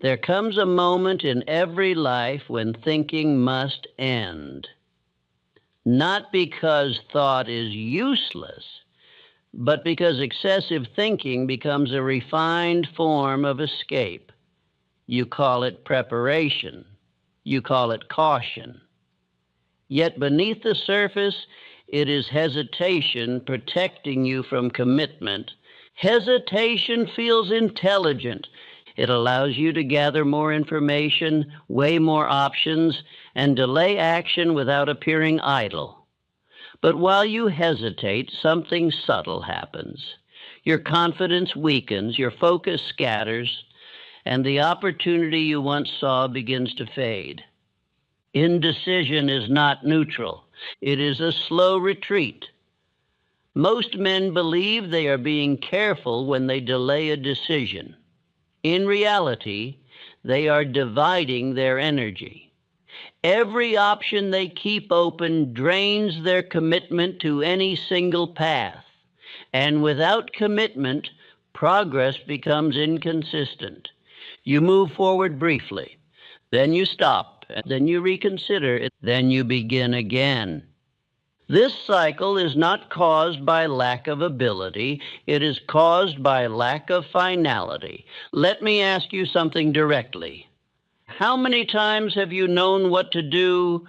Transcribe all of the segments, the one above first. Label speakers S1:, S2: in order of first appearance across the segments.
S1: There comes a moment in every life when thinking must end. Not because thought is useless, but because excessive thinking becomes a refined form of escape. You call it preparation. You call it caution. Yet beneath the surface, it is hesitation protecting you from commitment. Hesitation feels intelligent. It allows you to gather more information, weigh more options, and delay action without appearing idle. But while you hesitate, something subtle happens. Your confidence weakens, your focus scatters, and the opportunity you once saw begins to fade. Indecision is not neutral. It is a slow retreat. Most men believe they are being careful when they delay a decision. In reality, they are dividing their energy. Every option they keep open drains their commitment to any single path. And without commitment, progress becomes inconsistent. You move forward briefly, then you stop, and then you reconsider, then you begin again. This cycle is not caused by lack of ability, it is caused by lack of finality. Let me ask you something directly. How many times have you known what to do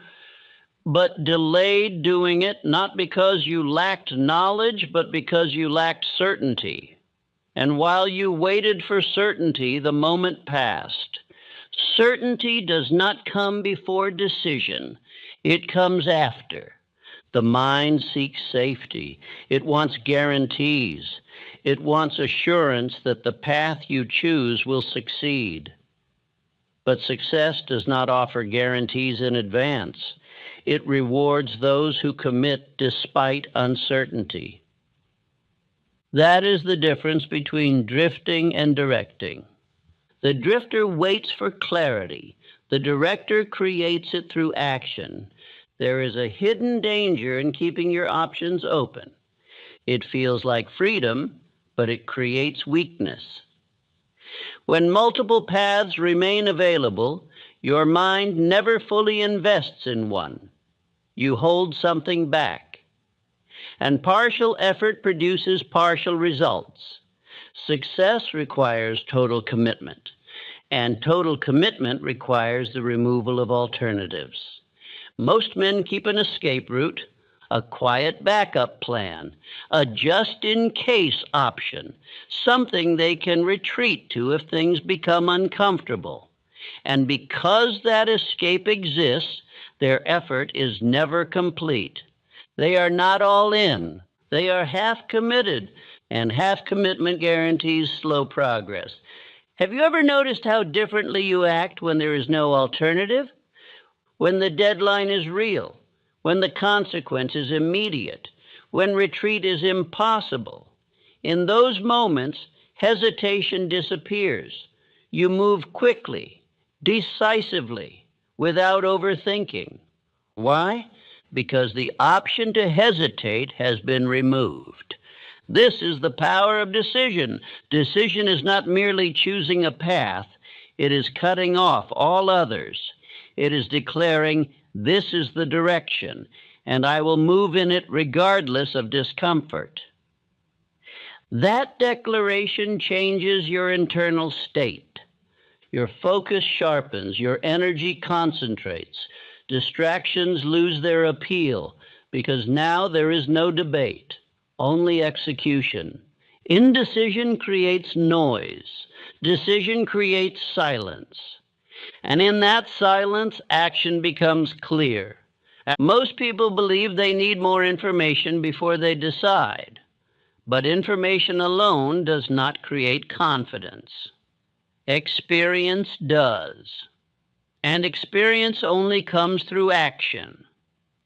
S1: but delayed doing it, not because you lacked knowledge, but because you lacked certainty? And while you waited for certainty, the moment passed. Certainty does not come before decision, it comes after. The mind seeks safety. It wants guarantees. It wants assurance that the path you choose will succeed. But success does not offer guarantees in advance. It rewards those who commit despite uncertainty. That is the difference between drifting and directing. The drifter waits for clarity. The director creates it through action. There is a hidden danger in keeping your options open. It feels like freedom, but it creates weakness. When multiple paths remain available, your mind never fully invests in one. You hold something back. And partial effort produces partial results. Success requires total commitment, and total commitment requires the removal of alternatives. Most men keep an escape route, a quiet backup plan, a just-in-case option, something they can retreat to if things become uncomfortable. And because that escape exists, their effort is never complete. They are not all in. They are half committed, and half commitment guarantees slow progress. Have you ever noticed how differently you act when there is no alternative? When the deadline is real, when the consequence is immediate, when retreat is impossible. In those moments, hesitation disappears. You move quickly, decisively, without overthinking. Why? Because the option to hesitate has been removed. This is the power of decision. Decision is not merely choosing a path, it is cutting off all others. It is declaring, this is the direction, and I will move in it regardless of discomfort. That declaration changes your internal state. Your focus sharpens, your energy concentrates. Distractions lose their appeal because now there is no debate, only execution. Indecision creates noise. Decision creates silence. And in that silence, action becomes clear. Most people believe they need more information before they decide, but information alone does not create confidence. Experience does. And experience only comes through action.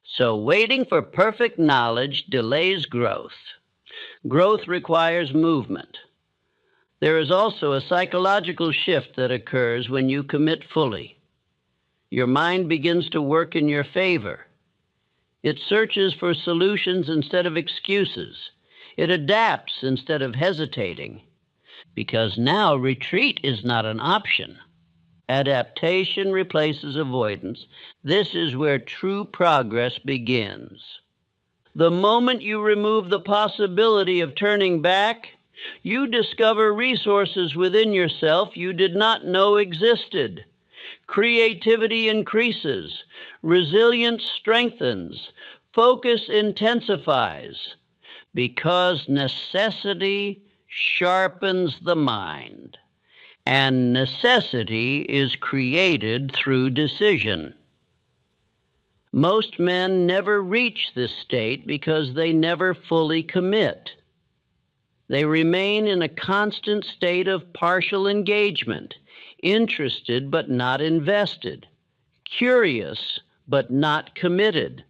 S1: So waiting for perfect knowledge delays growth. Growth requires movement. There is also a psychological shift that occurs when you commit fully. Your mind begins to work in your favor. It searches for solutions instead of excuses. It adapts instead of hesitating. Because now retreat is not an option. Adaptation replaces avoidance. This is where true progress begins. The moment you remove the possibility of turning back, you discover resources within yourself you did not know existed. Creativity increases, resilience strengthens, focus intensifies, because necessity sharpens the mind, and necessity is created through decision. Most men never reach this state because they never fully commit. They remain in a constant state of partial engagement, interested but not invested, curious but not committed.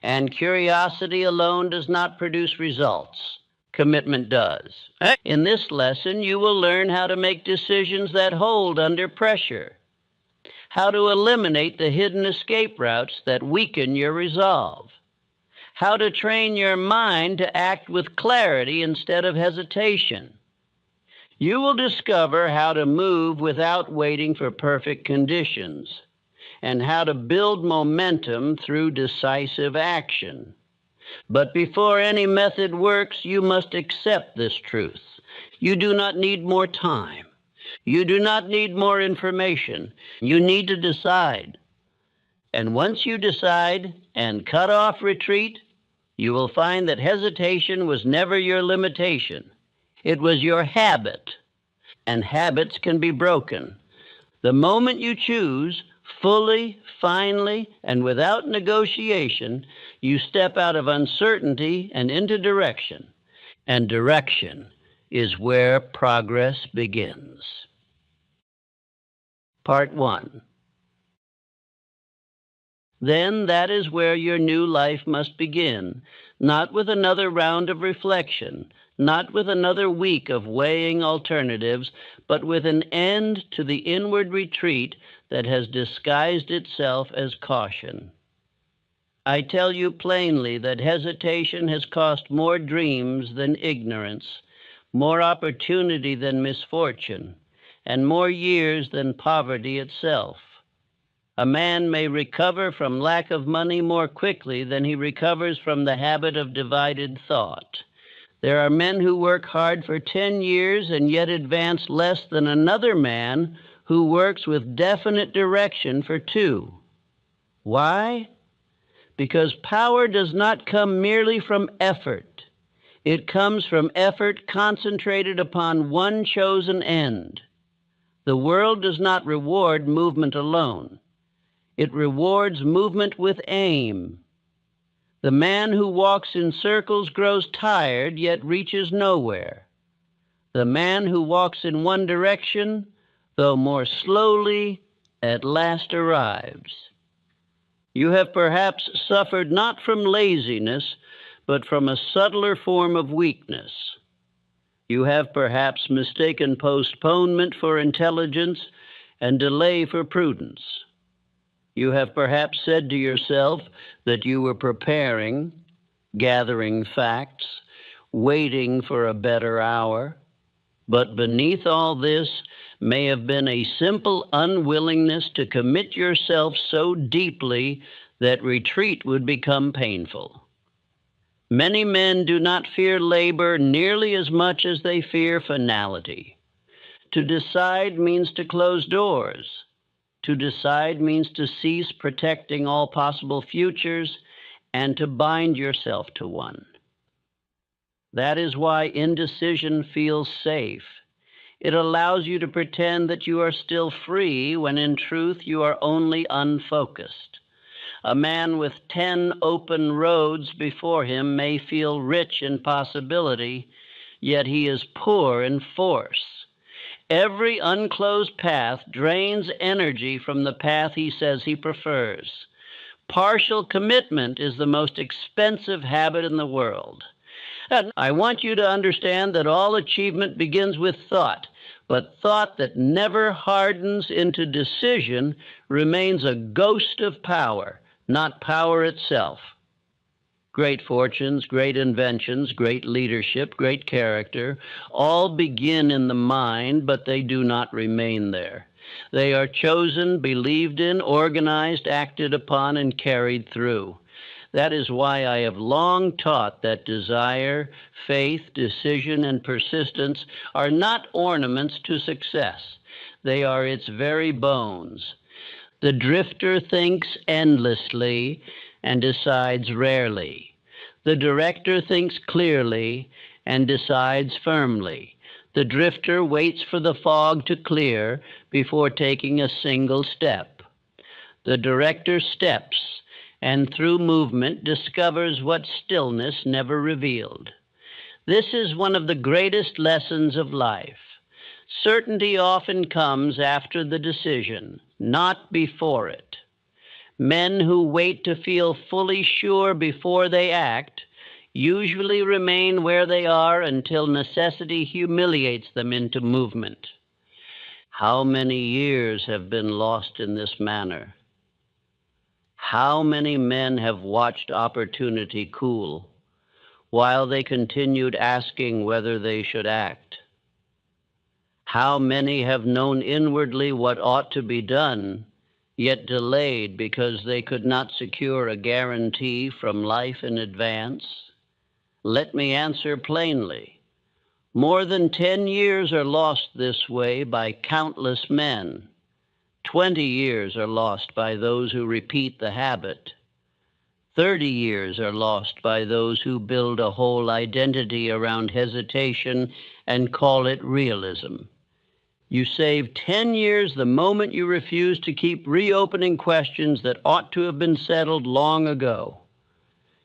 S1: And curiosity alone does not produce results. Commitment does. In this lesson, you will learn how to make decisions that hold under pressure, how to eliminate the hidden escape routes that weaken your resolve, how to train your mind to act with clarity instead of hesitation. You will discover how to move without waiting for perfect conditions, and how to build momentum through decisive action. But before any method works, you must accept this truth. You do not need more time. You do not need more information. You need to decide. And once you decide and cut off retreat, you will find that hesitation was never your limitation. It was your habit, and habits can be broken. The moment you choose, fully, finally, and without negotiation, you step out of uncertainty and into direction. And direction is where progress begins. Part 1. Then that is where your new life must begin, not with another round of reflection, not with another week of weighing alternatives, but with an end to the inward retreat that has disguised itself as caution. I tell you plainly that hesitation has cost more dreams than ignorance, more opportunity than misfortune, and more years than poverty itself. A man may recover from lack of money more quickly than he recovers from the habit of divided thought. There are men who work hard for 10 years and yet advance less than another man who works with definite direction for 2. Why? Because power does not come merely from effort. It comes from effort concentrated upon one chosen end. The world does not reward movement alone. It rewards movement with aim. The man who walks in circles grows tired, yet reaches nowhere. The man who walks in one direction, though more slowly, at last arrives. You have perhaps suffered not from laziness, but from a subtler form of weakness. You have perhaps mistaken postponement for intelligence and delay for prudence. You have perhaps said to yourself that you were preparing, gathering facts, waiting for a better hour. But beneath all this may have been a simple unwillingness to commit yourself so deeply that retreat would become painful. Many men do not fear labor nearly as much as they fear finality. To decide means to close doors. To decide means to cease protecting all possible futures and to bind yourself to one. That is why indecision feels safe. It allows you to pretend that you are still free when in truth you are only unfocused. A man with 10 open roads before him may feel rich in possibility, yet he is poor in force. Every unclosed path drains energy from the path he says he prefers. Partial commitment is the most expensive habit in the world. And I want you to understand that all achievement begins with thought, but thought that never hardens into decision remains a ghost of power, not power itself. Great fortunes, great inventions, great leadership, great character, all begin in the mind, but they do not remain there. They are chosen, believed in, organized, acted upon, and carried through. That is why I have long taught that desire, faith, decision, and persistence are not ornaments to success. They are its very bones. The drifter thinks endlessly and decides rarely. The director thinks clearly and decides firmly. The drifter waits for the fog to clear before taking a single step. The director steps and through movement discovers what stillness never revealed. This is one of the greatest lessons of life. Certainty often comes after the decision, not before it. Men who wait to feel fully sure before they act usually remain where they are until necessity humiliates them into movement. How many years have been lost in this manner? How many men have watched opportunity cool while they continued asking whether they should act? How many have known inwardly what ought to be done, yet delayed because they could not secure a guarantee from life in advance? Let me answer plainly. More than 10 years are lost this way by countless men. 20 years are lost by those who repeat the habit. 30 years are lost by those who build a whole identity around hesitation and call it realism. You save 10 years the moment you refuse to keep reopening questions that ought to have been settled long ago.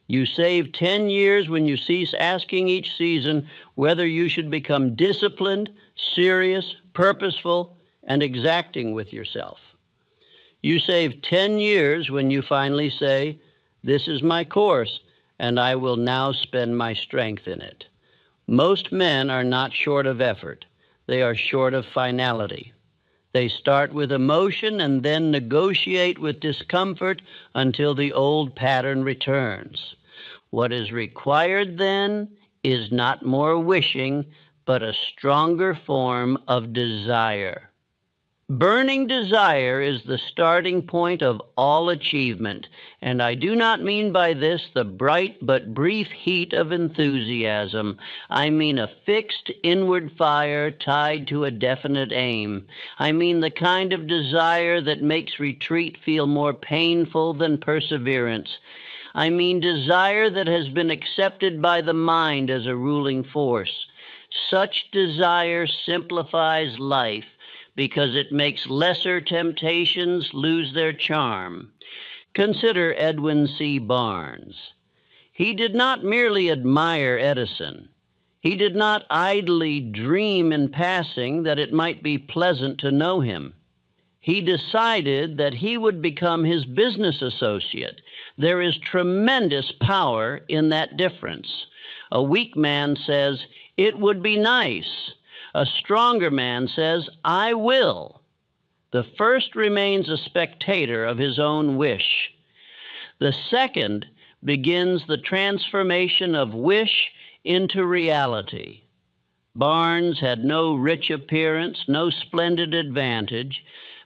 S1: You save 10 years when you cease asking each season whether you should become disciplined, serious, purposeful, and exacting with yourself. You save 10 years when you finally say, "This is my course, and I will now spend my strength in it." Most men are not short of effort. They are short of finality. They start with emotion and then negotiate with discomfort until the old pattern returns. What is required then is not more wishing, but a stronger form of desire. Burning desire is the starting point of all achievement, and I do not mean by this the bright but brief heat of enthusiasm. I mean a fixed inward fire tied to a definite aim. I mean the kind of desire that makes retreat feel more painful than perseverance. I mean desire that has been accepted by the mind as a ruling force. Such desire simplifies life because it makes lesser temptations lose their charm. Consider Edwin C. Barnes. He did not merely admire Edison. He did not idly dream in passing that it might be pleasant to know him. He decided that he would become his business associate. There is tremendous power in that difference. A weak man says, "It would be nice." A stronger man says, "I will." The first remains a spectator of his own wish. The second begins the transformation of wish into reality. Barnes had no rich appearance, no splendid advantage,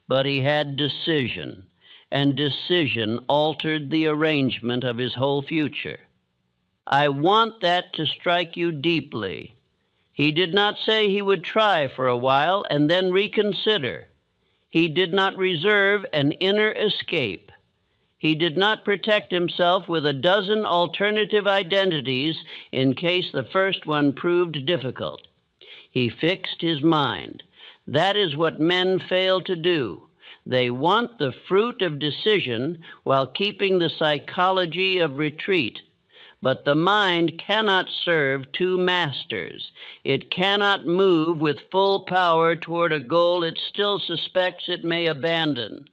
S1: but he had decision, and decision altered the arrangement of his whole future. I want that to strike you deeply. He did not say he would try for a while and then reconsider. He did not reserve an inner escape. He did not protect himself with a dozen alternative identities in case the first one proved difficult. He fixed his mind. That is what men fail to do. They want the fruit of decision while keeping the psychology of retreat. But the mind cannot serve two masters. It cannot move with full power toward a goal it still suspects it may abandon.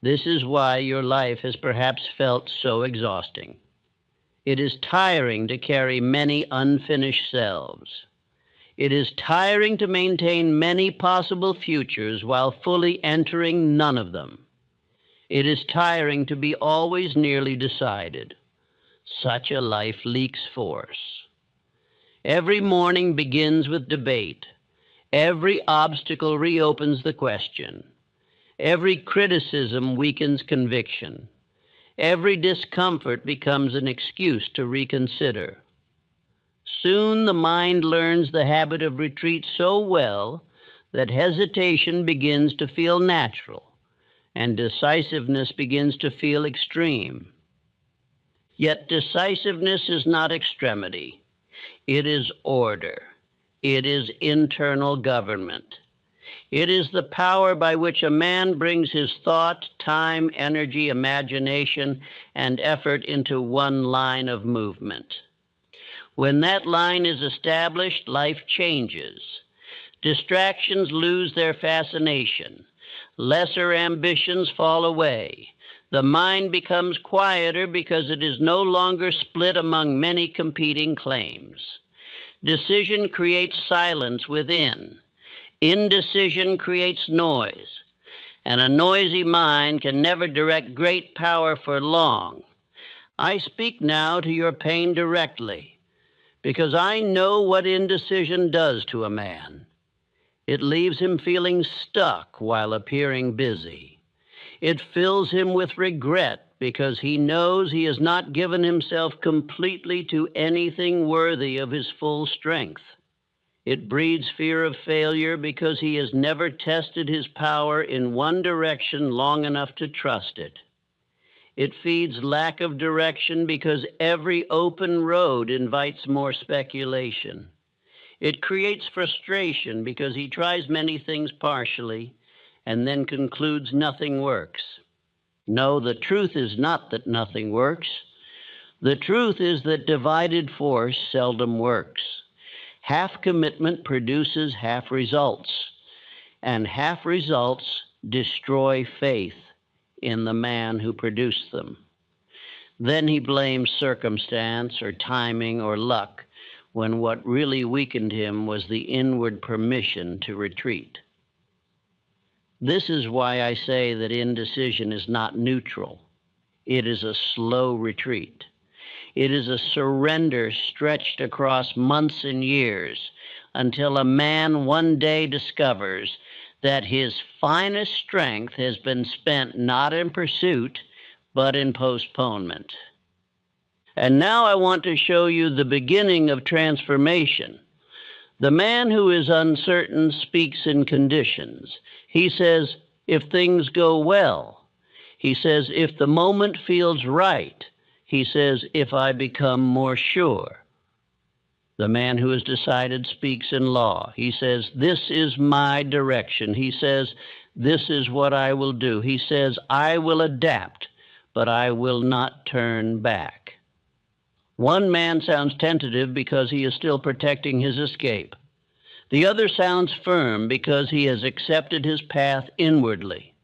S1: This is why your life has perhaps felt so exhausting. It is tiring to carry many unfinished selves. It is tiring to maintain many possible futures while fully entering none of them. It is tiring to be always nearly decided. Such a life leaks force. Every morning begins with debate. Every obstacle reopens the question. Every criticism weakens conviction. Every discomfort becomes an excuse to reconsider. Soon the mind learns the habit of retreat so well that hesitation begins to feel natural and decisiveness begins to feel extreme. Yet decisiveness is not extremity, it is order, it is internal government. It is the power by which a man brings his thought, time, energy, imagination, and effort into one line of movement. When that line is established, life changes. Distractions lose their fascination. Lesser ambitions fall away. The mind becomes quieter because it is no longer split among many competing claims. Decision creates silence within. Indecision creates noise, and a noisy mind can never direct great power for long. I speak now to your pain directly, because I know what indecision does to a man. It leaves him feeling stuck while appearing busy. It fills him with regret because he knows he has not given himself completely to anything worthy of his full strength. It breeds fear of failure because he has never tested his power in one direction long enough to trust it. It feeds lack of direction because every open road invites more speculation. It creates frustration because he tries many things partially and then concludes nothing works. No, the truth is not that nothing works. The truth is that divided force seldom works. Half commitment produces half results, and half results destroy faith in the man who produced them. Then he blames circumstance or timing or luck when what really weakened him was the inward permission to retreat. This is why I say that indecision is not neutral. It is a slow retreat. It is a surrender stretched across months and years until a man one day discovers that his finest strength has been spent not in pursuit, but in postponement. And now I want to show you the beginning of transformation. The man who is uncertain speaks in conditions. He says, if things go well. He says, if the moment feels right. He says, if I become more sure. The man who has decided speaks in law. He says, this is my direction. He says, this is what I will do. He says, I will adapt, but I will not turn back. One man sounds tentative because he is still protecting his escape. The other sounds firm because he has accepted his path inwardly.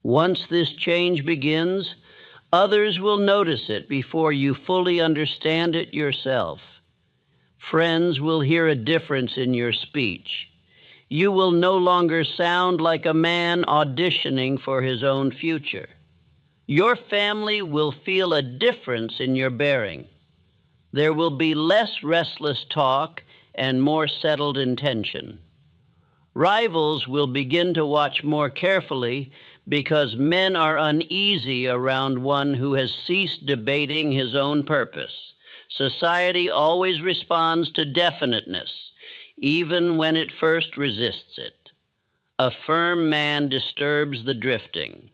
S1: Once this change begins, others will notice it before you fully understand it yourself. Friends will hear a difference in your speech. You will no longer sound like a man auditioning for his own future. Your family will feel a difference in your bearing. There will be less restless talk and more settled intention. Rivals will begin to watch more carefully because men are uneasy around one who has ceased debating his own purpose. Society always responds to definiteness, even when it first resists it. A firm man disturbs the drifting.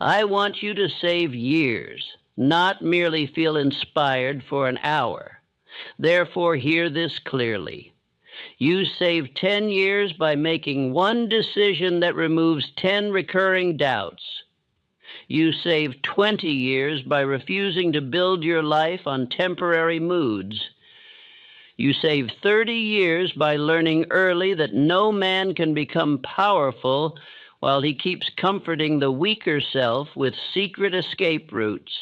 S1: I want you to save years, not merely feel inspired for an hour. Therefore, hear this clearly. You save 10 years by making one decision that removes 10 recurring doubts. You save 20 years by refusing to build your life on temporary moods. You save 30 years by learning early that no man can become powerful while he keeps comforting the weaker self with secret escape routes.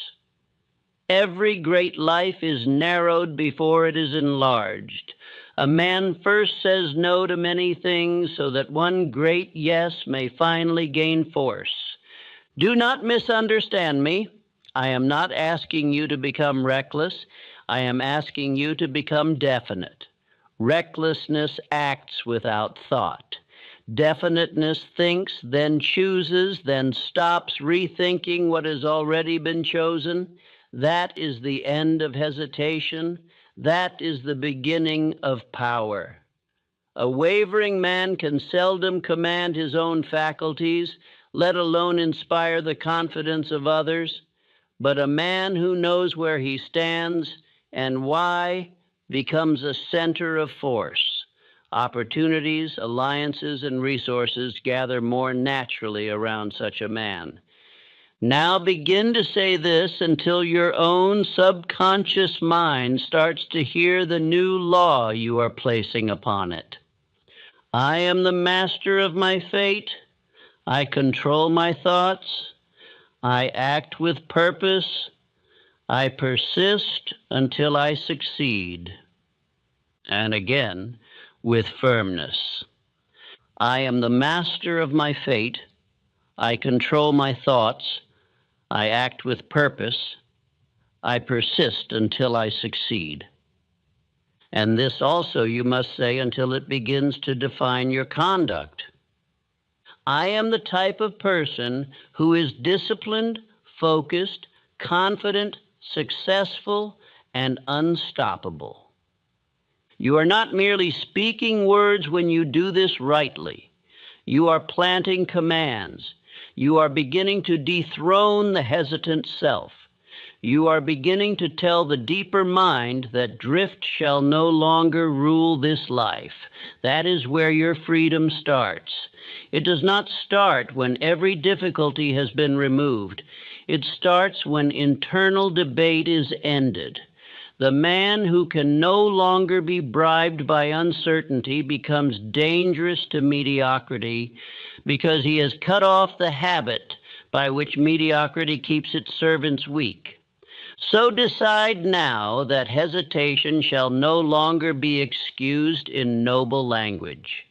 S1: Every great life is narrowed before it is enlarged. A man first says no to many things so that one great yes may finally gain force. Do not misunderstand me. I am not asking you to become reckless. I am asking you to become definite. Recklessness acts without thought. Definiteness thinks, then chooses, then stops rethinking what has already been chosen. That is the end of hesitation. That is the beginning of power. A wavering man can seldom command his own faculties, let alone inspire the confidence of others. But a man who knows where he stands and why becomes a center of force. Opportunities, alliances, and resources gather more naturally around such a man. Now begin to say this until your own subconscious mind starts to hear the new law you are placing upon it. I am the master of my fate. I control my thoughts. I act with purpose. I persist until I succeed. And again, with firmness. I am the master of my fate. I control my thoughts. I act with purpose. I persist until I succeed. And this also you must say until it begins to define your conduct. I am the type of person who is disciplined, focused, confident, successful, and unstoppable. You are not merely speaking words when you do this rightly. You are planting commands. You are beginning to dethrone the hesitant self. You are beginning to tell the deeper mind that drift shall no longer rule this life. That is where your freedom starts. It does not start when every difficulty has been removed. It starts when internal debate is ended. The man who can no longer be bribed by uncertainty becomes dangerous to mediocrity because he has cut off the habit by which mediocrity keeps its servants weak. So decide now that hesitation shall no longer be excused in noble language.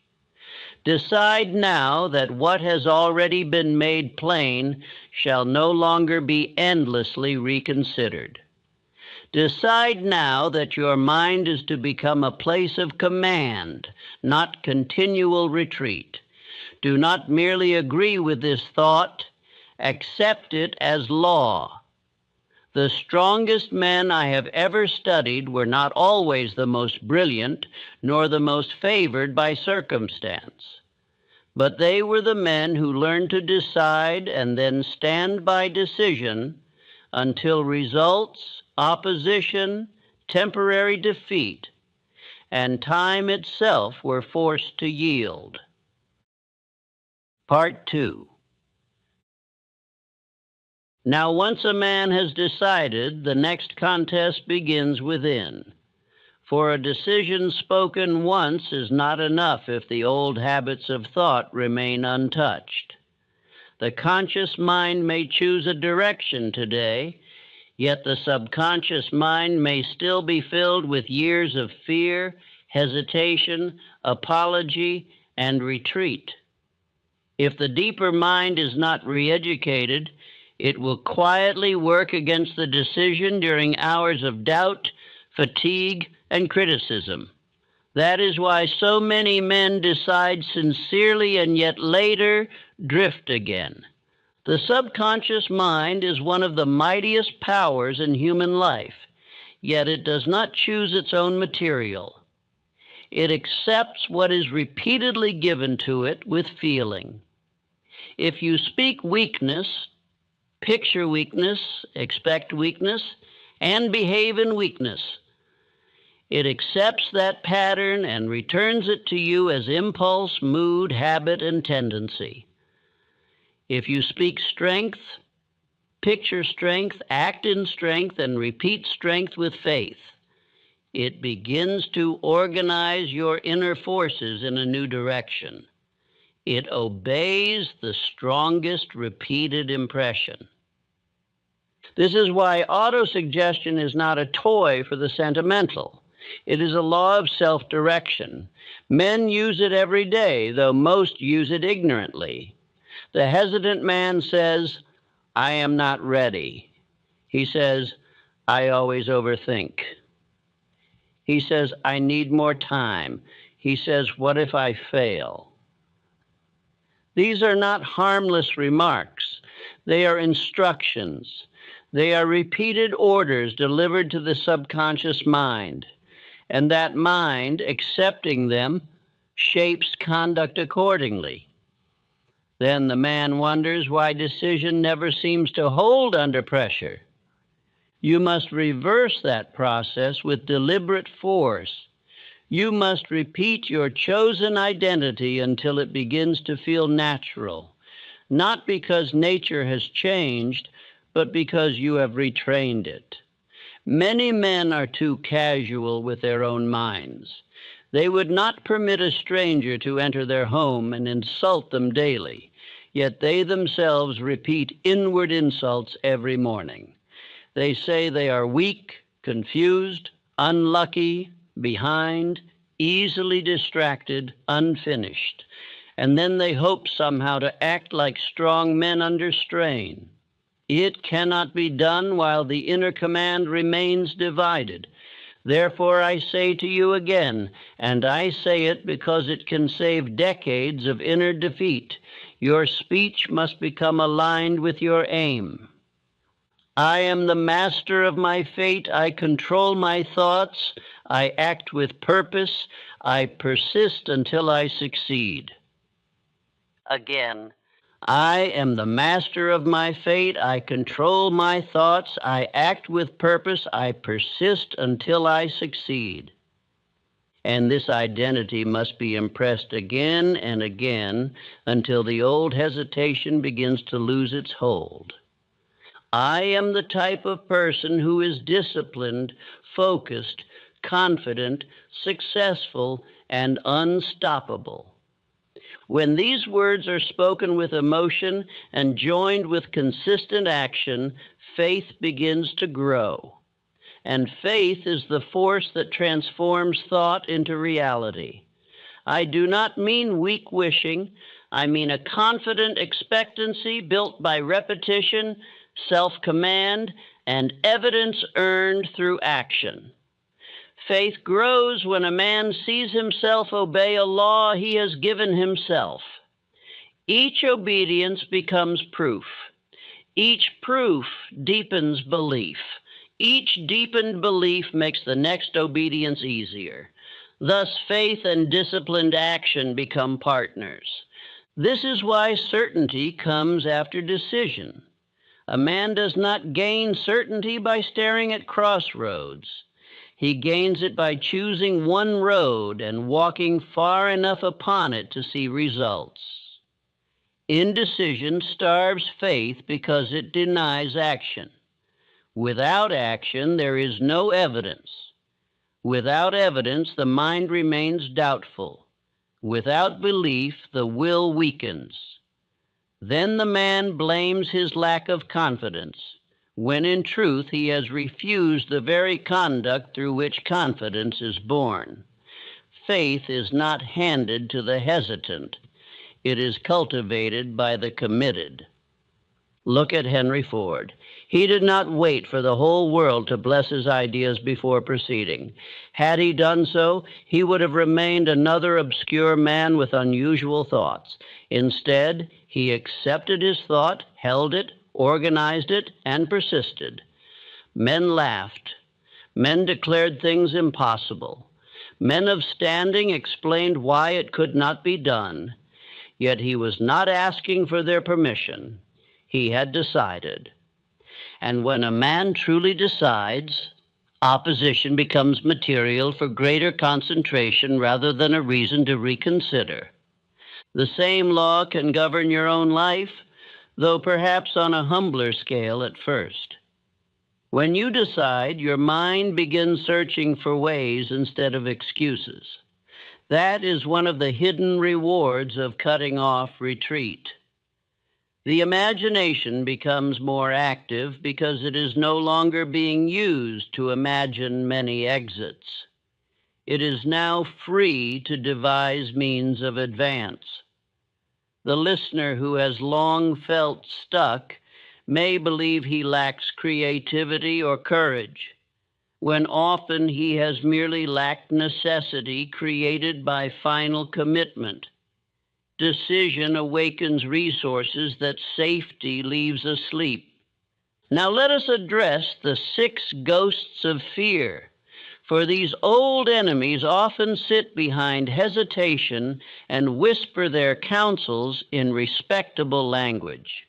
S1: Decide now that what has already been made plain shall no longer be endlessly reconsidered. Decide now that your mind is to become a place of command, not continual retreat. Do not merely agree with this thought, accept it as law. The strongest men I have ever studied were not always the most brilliant, nor the most favored by circumstance. But they were the men who learned to decide and then stand by decision until results, opposition, temporary defeat, and time itself were forced to yield. Part 2. Now, once a man has decided, the next contest begins within. For a decision spoken once is not enough if the old habits of thought remain untouched. The conscious mind may choose a direction today, yet the subconscious mind may still be filled with years of fear, hesitation, apology, and retreat. If the deeper mind is not re-educated, it will quietly work against the decision during hours of doubt, fatigue, and criticism. That is why so many men decide sincerely and yet later drift again. The subconscious mind is one of the mightiest powers in human life, yet it does not choose its own material. It accepts what is repeatedly given to it with feeling. If you speak weakness, picture weakness, expect weakness, and behave in weakness, it accepts that pattern and returns it to you as impulse, mood, habit, and tendency. If you speak strength, picture strength, act in strength, and repeat strength with faith, it begins to organize your inner forces in a new direction. It obeys the strongest repeated impression. This is why autosuggestion is not a toy for the sentimental. It is a law of self-direction. Men use it every day, though most use it ignorantly. The hesitant man says, I am not ready. He says, I always overthink. He says, I need more time. He says, what if I fail? These are not harmless remarks. They are instructions. They are repeated orders delivered to the subconscious mind. And that mind, accepting them, shapes conduct accordingly. Then the man wonders why decision never seems to hold under pressure. You must reverse that process with deliberate force. You must repeat your chosen identity until it begins to feel natural, not because nature has changed, but because you have retrained it. Many men are too casual with their own minds. They would not permit a stranger to enter their home and insult them daily, yet they themselves repeat inward insults every morning. They say they are weak, confused, unlucky, behind, easily distracted, unfinished, and then they hope somehow to act like strong men under strain. It cannot be done while the inner command remains divided. Therefore I say to you again, and I say it because it can save decades of inner defeat, your speech must become aligned with your aim. I am the master of my fate. I control my thoughts. I act with purpose. I persist until I succeed. Again, I am the master of my fate. I control my thoughts. I act with purpose. I persist until I succeed. And this identity must be impressed again and again until the old hesitation begins to lose its hold. I am the type of person who is disciplined, focused, confident, successful, and unstoppable. When these words are spoken with emotion and joined with consistent action, faith begins to grow. And faith is the force that transforms thought into reality. I do not mean weak wishing. I mean a confident expectancy built by repetition, self-command, and evidence earned through action. Faith grows when a man sees himself obey a law he has given himself. Each obedience becomes proof. Each proof deepens belief. Each deepened belief makes the next obedience easier. Thus, faith and disciplined action become partners. This is why certainty comes after decision. A man does not gain certainty by staring at crossroads. He gains it by choosing one road and walking far enough upon it to see results. Indecision starves faith because it denies action. Without action, there is no evidence. Without evidence, the mind remains doubtful. Without belief, the will weakens. Then the man blames his lack of confidence, when in truth he has refused the very conduct through which confidence is born. Faith is not handed to the hesitant. It is cultivated by the committed. Look at Henry Ford. He did not wait for the whole world to bless his ideas before proceeding. Had he done so, he would have remained another obscure man with unusual thoughts. Instead, he accepted his thought, held it, organized it, and persisted. Men laughed. Men declared things impossible. Men of standing explained why it could not be done. Yet he was not asking for their permission. He had decided. And when a man truly decides, opposition becomes material for greater concentration rather than a reason to reconsider. The same law can govern your own life, though perhaps on a humbler scale at first. When you decide, your mind begins searching for ways instead of excuses. That is one of the hidden rewards of cutting off retreat. The imagination becomes more active because it is no longer being used to imagine many exits. It is now free to devise means of advance. The listener who has long felt stuck may believe he lacks creativity or courage, when often he has merely lacked necessity created by final commitment. decision awakens resources that safety leaves asleep. Now let us address the 6 ghosts of fear, for these old enemies often sit behind hesitation and whisper their counsels in respectable language.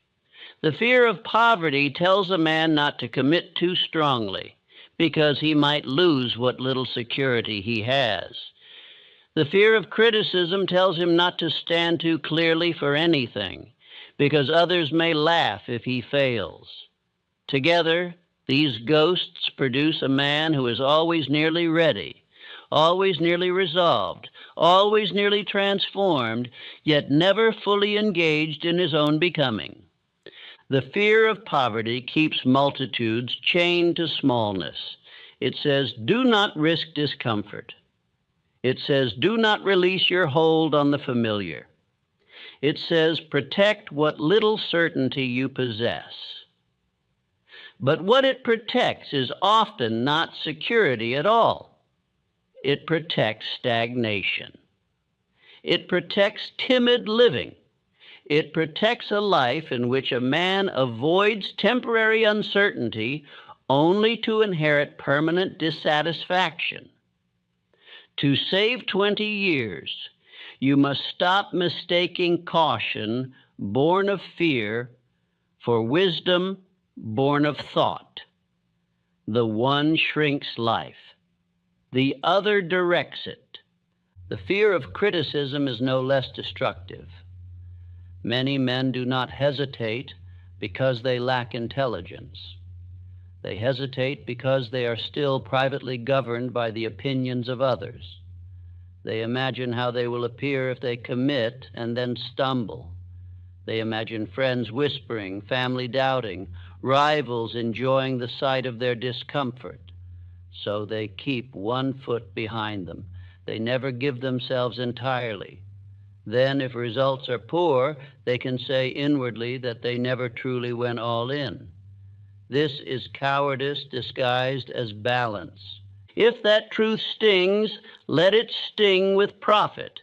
S1: The fear of poverty tells a man not to commit too strongly, because he might lose what little security he has. The fear of criticism tells him not to stand too clearly for anything, because others may laugh if he fails. Together, these ghosts produce a man who is always nearly ready, always nearly resolved, always nearly transformed, yet never fully engaged in his own becoming. The fear of poverty keeps multitudes chained to smallness. It says, do not risk discomfort. It says, do not release your hold on the familiar. It says, protect what little certainty you possess. But what it protects is often not security at all. It protects stagnation. It protects timid living. It protects a life in which a man avoids temporary uncertainty only to inherit permanent dissatisfaction. To save 20 years, you must stop mistaking caution, born of fear, for wisdom, born of thought. The one shrinks life. The other directs it. The fear of criticism is no less destructive. Many men do not hesitate because they lack intelligence. They hesitate because they are still privately governed by the opinions of others. They imagine how they will appear if they commit and then stumble. They imagine friends whispering, family doubting, rivals enjoying the sight of their discomfort. So they keep one foot behind them. They never give themselves entirely. Then, if results are poor, they can say inwardly that they never truly went all in. This is cowardice disguised as balance. If that truth stings, let it sting with profit.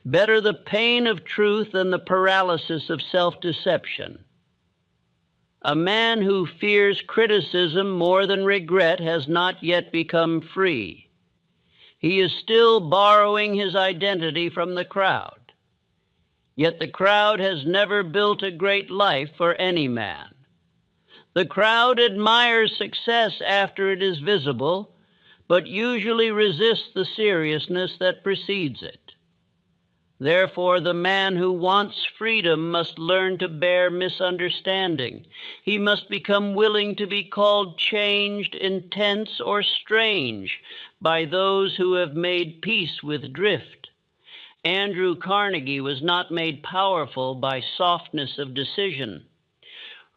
S1: Better the pain of truth than the paralysis of self-deception. A man who fears criticism more than regret has not yet become free. He is still borrowing his identity from the crowd. Yet the crowd has never built a great life for any man. The crowd admires success after it is visible, but usually resists the seriousness that precedes it. Therefore, the man who wants freedom must learn to bear misunderstanding. He must become willing to be called changed, intense, or strange by those who have made peace with drift. Andrew Carnegie was not made powerful by softness of decision.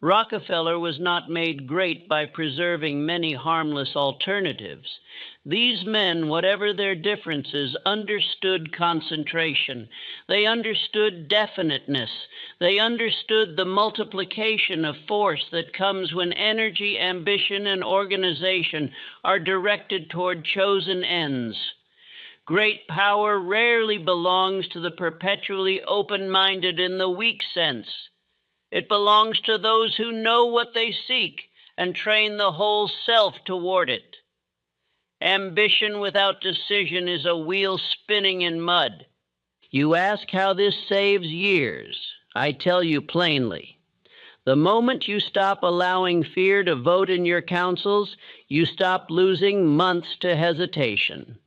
S1: Rockefeller was not made great by preserving many harmless alternatives. These men, whatever their differences, understood concentration. They understood definiteness. They understood the multiplication of force that comes when energy, ambition, and organization are directed toward chosen ends. Great power rarely belongs to the perpetually open-minded in the weak sense. It belongs to those who know what they seek and train the whole self toward it. Ambition without decision is a wheel spinning in mud. You ask how this saves years. I tell you plainly. The moment you stop allowing fear to vote in your counsels, you stop losing months to hesitation.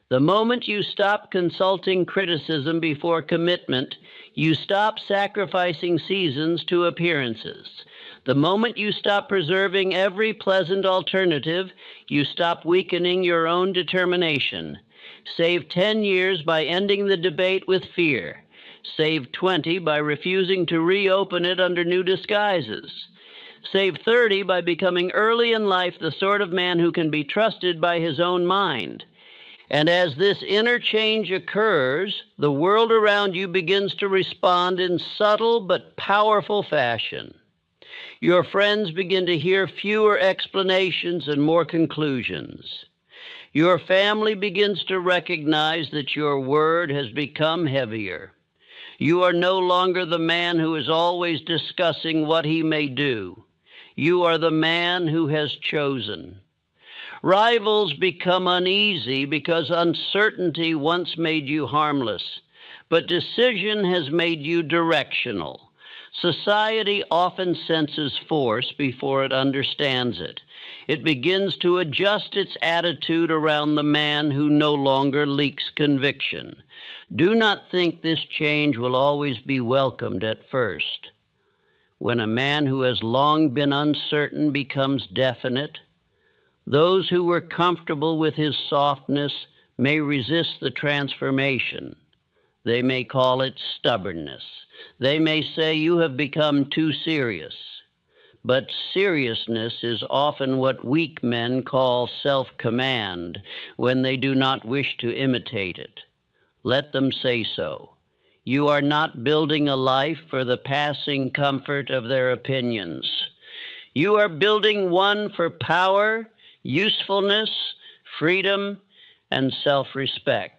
S1: The moment you stop consulting criticism before commitment, you stop sacrificing seasons to appearances. The moment you stop preserving every pleasant alternative, you stop weakening your own determination. Save 10 years by ending the debate with fear. Save 20 by refusing to reopen it under new disguises. Save 30 by becoming early in life the sort of man who can be trusted by his own mind. And as this interchange occurs, the world around you begins to respond in subtle but powerful fashion. Your friends begin to hear fewer explanations and more conclusions. Your family begins to recognize that your word has become heavier. You are no longer the man who is always discussing what he may do. You are the man who has chosen. Rivals become uneasy because uncertainty once made you harmless, but decision has made you directional. Society often senses force before it understands it. It begins to adjust its attitude around the man who no longer leaks conviction. Do not think this change will always be welcomed at first. When a man who has long been uncertain becomes definite, those who were comfortable with his softness may resist the transformation. They may call it stubbornness. They may say you have become too serious. But seriousness is often what weak men call self-command when they do not wish to imitate it. Let them say so. You are not building a life for the passing comfort of their opinions. You are building one for power, usefulness, freedom, and self-respect.